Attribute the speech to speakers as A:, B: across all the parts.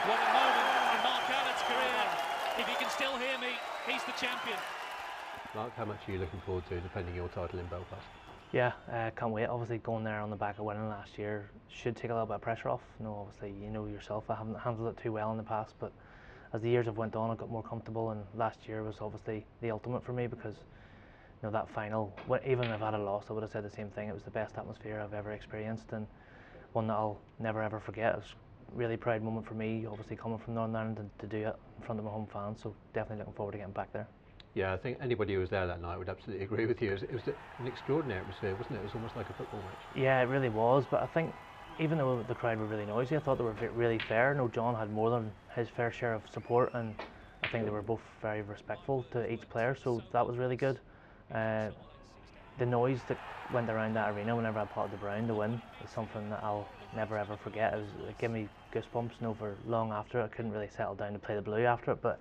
A: What a moment in Mark Allen's career. If you can still hear me, he's the champion.
B: Mark, how much are you looking forward to defending your title in Belfast?
C: Yeah, can't wait. Obviously going there on the back of winning last year should take a little bit of pressure off. Obviously you know yourself, I haven't handled it too well in the past, but as the years have went on I got more comfortable, and last year was obviously the ultimate for me because that final, even if I had a loss, I would have said the same thing. It was the best atmosphere I've ever experienced, and one that I'll never ever forget. It was a really proud moment for me, obviously coming from Northern Ireland, and to do it in front of my home fans, so definitely looking forward to getting back there.
B: Yeah, I think anybody who was there that night would absolutely agree with you. It was an extraordinary atmosphere, wasn't it? It was almost like a football match.
C: Yeah, it really was, but I think even though the crowd were really noisy, I thought they were really fair. No, John had more than his fair share of support, and I think they were both very respectful to each player, so that was really good. The noise that went around that arena whenever I potted the brown to win is something that I'll never ever forget. It gave me goosebumps, for long after it. I couldn't really settle down to play the blue after it, but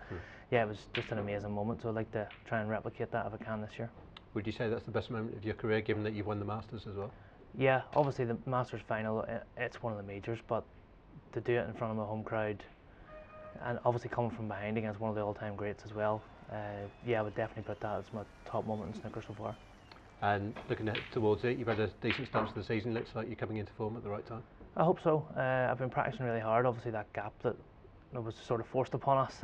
C: yeah, it was just an amazing moment, so I'd like to try and replicate that if I can this year.
B: Would you say that's the best moment of your career, given that you've won the Masters as well?
C: Yeah, obviously the Masters final, it's one of the majors, but to do it in front of a home crowd, and obviously coming from behind against one of the all-time greats as well, yeah, I would definitely put that as my top moment in snooker so far.
B: And looking towards it, you've had a decent start to the season. Looks like you're coming into form at the right time.
C: I hope so. I've been practicing really hard. Obviously that gap that was sort of forced upon us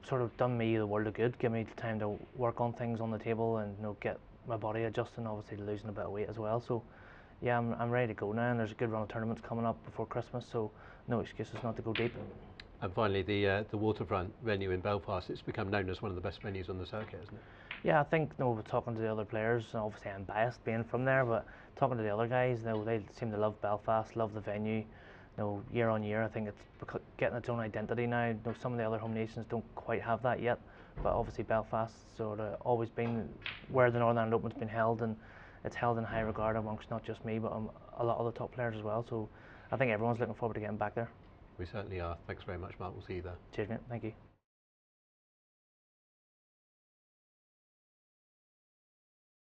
C: sort of done me the world of good, give me time to work on things on the table and get my body adjusting, obviously losing a bit of weight as well. So yeah, I'm ready to go now, and there's a good run of tournaments coming up before Christmas, so no excuses not to go deep.
B: And finally, the waterfront venue in Belfast, it's become known as one of the best venues on the circuit, isn't it?
C: Yeah, I think talking to the other players, obviously I'm biased being from there, but talking to the other guys, they seem to love Belfast, love the venue. Year on year, I think it's getting its own identity now. Some of the other home nations don't quite have that yet, but obviously Belfast's sort of always been where the Northern Ireland Open's been held, and it's held in high regard amongst not just me, but a lot of the top players as well. So I think everyone's looking forward to getting back there.
B: We certainly are. Thanks very much, Mark. We'll see you there.
C: Cheers, mate. Thank you.